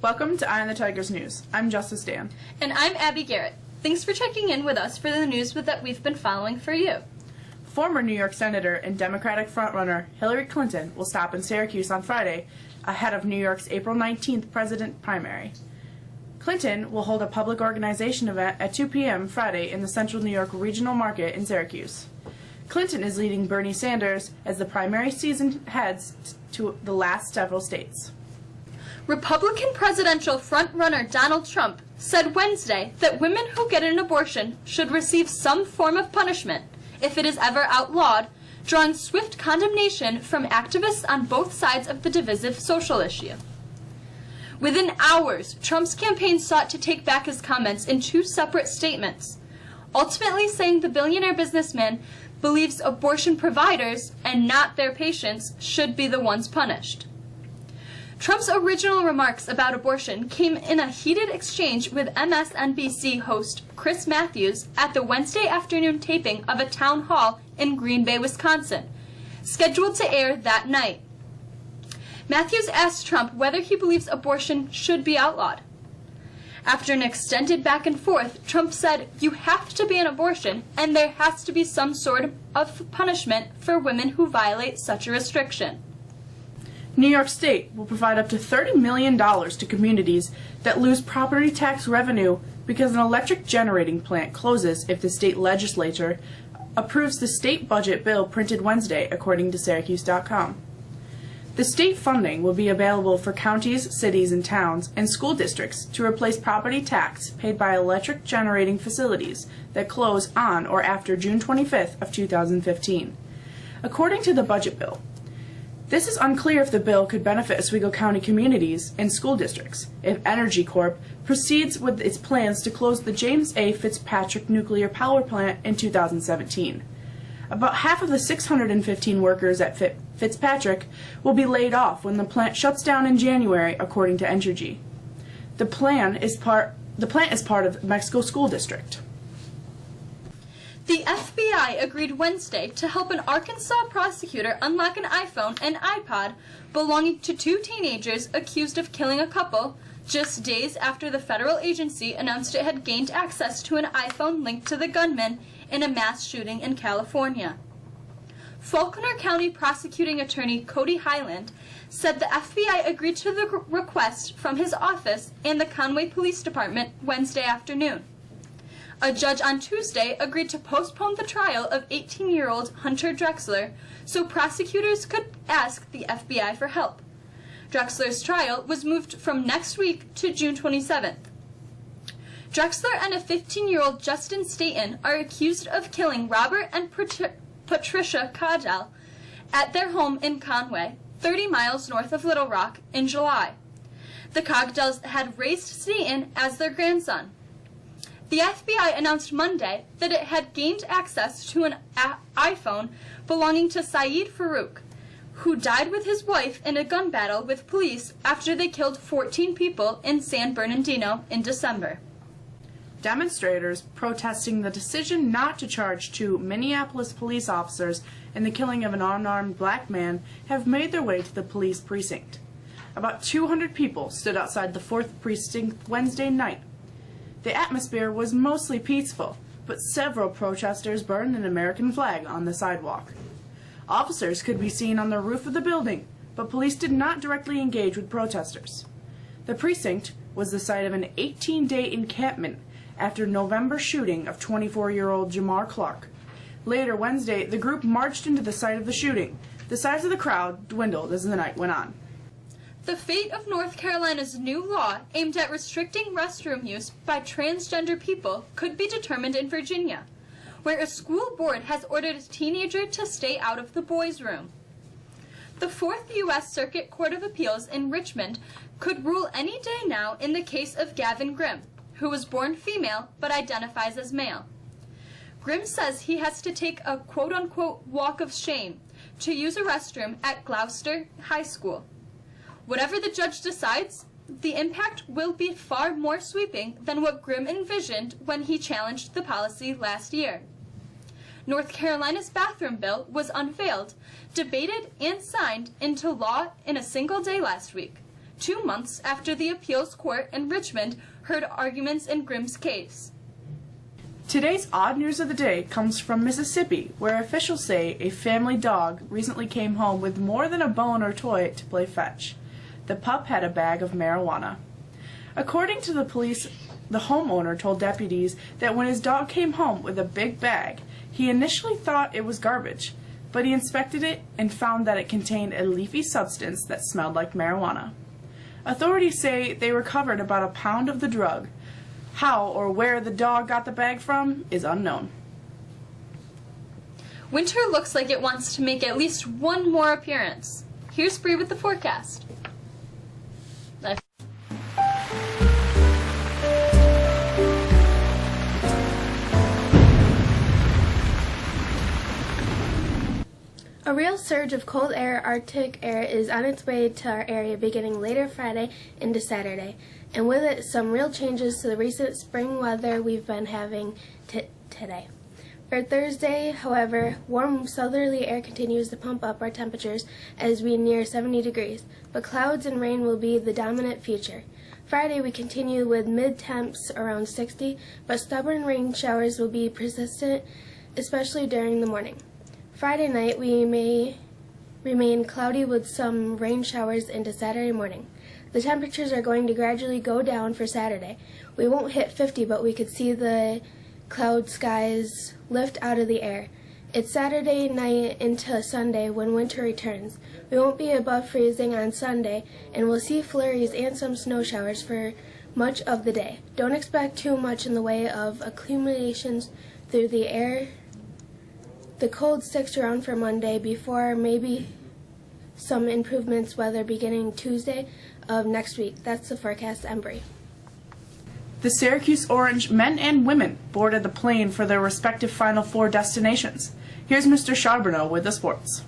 Welcome to Eye on the Tigers News. I'm Justice Dan. And I'm Abby Garrett. Thanks for checking in with us for the news that we've been following for you. Former New York Senator and Democratic frontrunner Hillary Clinton will stop in Syracuse on Friday ahead of New York's April 19th president primary. Clinton will hold a public organization event at 2 p.m. Friday in the Central New York Regional Market in Syracuse. Clinton is leading Bernie Sanders as the primary season heads to the last several states. Republican presidential frontrunner Donald Trump said Wednesday that women who get an abortion should receive some form of punishment if it is ever outlawed, drawing swift condemnation from activists on both sides of the divisive social issue. Within hours, Trump's campaign sought to take back his comments in two separate statements, ultimately saying the billionaire businessman believes abortion providers, and not their patients, should be the ones punished. Trump's original remarks about abortion came in a heated exchange with MSNBC host Chris Matthews at the Wednesday afternoon taping of a town hall in Green Bay, Wisconsin, scheduled to air that night. Matthews asked Trump whether he believes abortion should be outlawed. After an extended back and forth, Trump said, "You have to ban abortion, and there has to be some sort of punishment for women who violate such a restriction." New York State will provide up to $30 million to communities that lose property tax revenue because an electric generating plant closes if the state legislature approves the state budget bill printed Wednesday, according to Syracuse.com. The state funding will be available for counties, cities, and towns, and school districts to replace property tax paid by electric generating facilities that close on or after June 25th of 2015. According to the budget bill, this is unclear if the bill could benefit Oswego County communities and school districts if Energy Corp proceeds with its plans to close the James A. Fitzpatrick nuclear power plant in 2017. About half of the 615 workers at Fitzpatrick will be laid off when the plant shuts down in January, according to Entergy. The plant is part of Mexico School District. The FBI agreed Wednesday to help an Arkansas prosecutor unlock an iPhone and iPod belonging to two teenagers accused of killing a couple just days after the federal agency announced it had gained access to an iPhone linked to the gunman in a mass shooting in California. Faulkner County prosecuting attorney Cody Highland said the FBI agreed to the request from his office and the Conway Police Department Wednesday afternoon. A judge on Tuesday agreed to postpone the trial of 18-year-old Hunter Drexler so prosecutors could ask the FBI for help. Drexler's trial was moved from next week to June 27th. Drexler and a 15-year-old Justin Staten are accused of killing Robert and Patricia Caudill at their home in Conway, 30 miles north of Little Rock, in July. The Caudills had raised Staten as their grandson. The FBI announced Monday that it had gained access to an iPhone belonging to Saeed Farouk, who died with his wife in a gun battle with police after they killed 14 people in San Bernardino in December. Demonstrators protesting the decision not to charge two Minneapolis police officers in the killing of an unarmed black man have made their way to the police precinct. About 200 people stood outside the 4th Precinct Wednesday night. The atmosphere was mostly peaceful, but several protesters burned an American flag on the sidewalk. Officers could be seen on the roof of the building, but police did not directly engage with protesters. The precinct was the site of an 18-day encampment after November shooting of 24-year-old Jamar Clark. Later Wednesday, the group marched into the site of the shooting. The size of the crowd dwindled as the night went on. The fate of North Carolina's new law aimed at restricting restroom use by transgender people could be determined in Virginia, where a school board has ordered a teenager to stay out of the boys' room. The 4th U.S. Circuit Court of Appeals in Richmond could rule any day now in the case of Gavin Grimm, who was born female but identifies as male. Grimm says he has to take a quote-unquote walk of shame to use a restroom at Gloucester High School. Whatever the judge decides, the impact will be far more sweeping than what Grimm envisioned when he challenged the policy last year. North Carolina's bathroom bill was unveiled, debated, and signed into law in a single day last week, 2 months after the appeals court in Richmond heard arguments in Grimm's case. Today's odd news of the day comes from Mississippi, where officials say a family dog recently came home with more than a bone or toy to play fetch. The pup had a bag of marijuana. According to the police, the homeowner told deputies that when his dog came home with a big bag, he initially thought it was garbage, but he inspected it and found that it contained a leafy substance that smelled like marijuana. Authorities say they recovered about a pound of the drug. How or where the dog got the bag from is unknown. Winter looks like it wants to make at least one more appearance. Here's Bree with the forecast. A real surge of cold air, Arctic air, is on its way to our area beginning later Friday into Saturday, and with it some real changes to the recent spring weather we've been having today. For Thursday, however, warm southerly air continues to pump up our temperatures as we near 70 degrees, but clouds and rain will be the dominant feature. Friday we continue with mid-temps around 60, but stubborn rain showers will be persistent, especially during the morning. Friday night we may remain cloudy with some rain showers into Saturday morning. The temperatures are going to gradually go down for Saturday. We won't hit 50, but we could see the cloud skies lift out of the air. It's Saturday night into Sunday when winter returns. We won't be above freezing on Sunday, and we'll see flurries and some snow showers for much of the day. Don't expect too much in the way of accumulations through the air. The cold sticks around for Monday before maybe some improvements weather beginning Tuesday of next week. That's the forecast. Embry. The Syracuse Orange men and women boarded the plane for their respective Final Four destinations. Here's Mr. Charbonneau with the sports.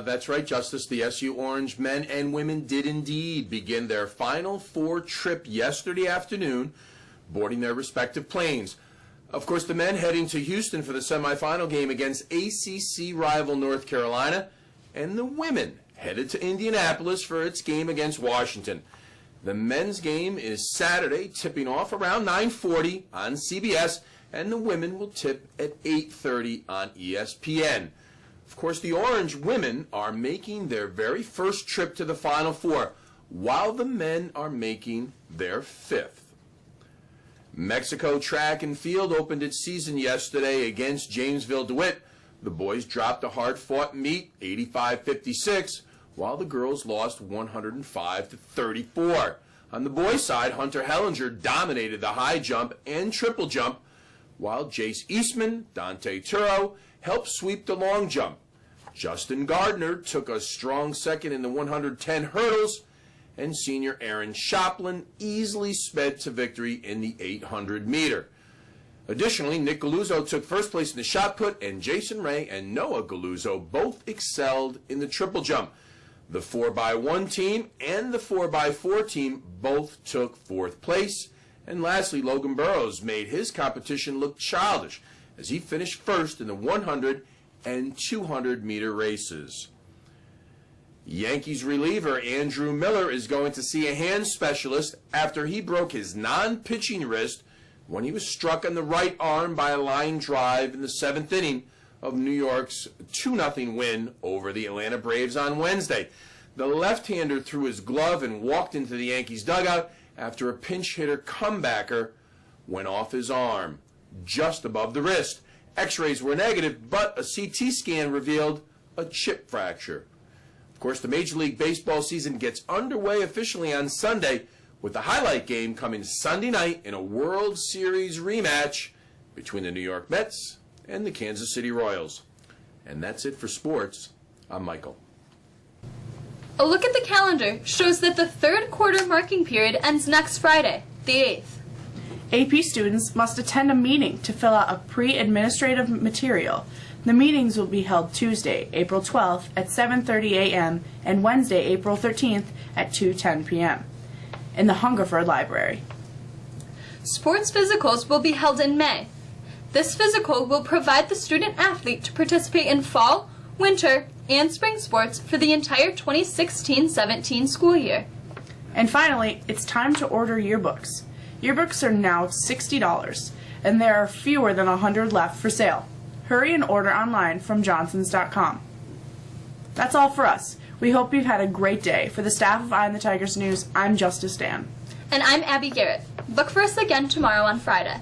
That's right, Justice. The SU Orange men and women did indeed begin their Final Four trip yesterday afternoon, boarding their respective planes. Of course, the men heading to Houston for the semifinal game against ACC rival North Carolina, and the women headed to Indianapolis for its game against Washington. The men's game is Saturday, tipping off around 9:40 on CBS, and the women will tip at 8:30 on ESPN. Of course, the Orange women are making their very first trip to the Final Four, while the men are making their fifth. Mexico track and field opened its season yesterday against Janesville DeWitt. The boys dropped a hard-fought meet, 85-56, while the girls lost 105-34. On the boys' side, Hunter Hellinger dominated the high jump and triple jump, while Jace Eastman, Dante Turo helped sweep the long jump. Justin Gardner took a strong second in the 110 hurdles, and senior Aaron Shoplin easily sped to victory in the 800 meter. Additionally, Nick Galuzzo took first place in the shot put, and Jason Ray and Noah Galuzzo both excelled in the triple jump. The 4x1 team and the 4x4 team both took fourth place. And lastly, Logan Burrows made his competition look childish as he finished first in the 100 and 200 meter races. Yankees reliever Andrew Miller is going to see a hand specialist after he broke his non-pitching wrist when he was struck on the right arm by a line drive in the 7th inning of New York's 2-0 win over the Atlanta Braves on Wednesday. The left-hander threw his glove and walked into the Yankees dugout after a pinch hitter comebacker went off his arm, just above the wrist. X-rays were negative, but a CT scan revealed a chip fracture. Of course, the Major League Baseball season gets underway officially on Sunday, with the highlight game coming Sunday night in a World Series rematch between the New York Mets and the Kansas City Royals. And that's it for sports. I'm Michael. A look at the calendar shows that the third quarter marking period ends next Friday, the 8th. AP students must attend a meeting to fill out a pre-administrative material. The meetings will be held Tuesday, April 12th at 7:30 a.m. and Wednesday, April 13th at 2:10 p.m. in the Hungerford Library. Sports physicals will be held in May. This physical will provide the student athlete to participate in fall, winter, and spring sports for the entire 2016-17 school year. And finally, it's time to order yearbooks. Yearbooks are now $60, and there are fewer than 100 left for sale. Hurry and order online from johnsons.com. That's all for us. We hope you've had a great day. For the staff of Eye on the Tigers News, I'm Justice Dan. And I'm Abby Garrett. Look for us again tomorrow on Friday.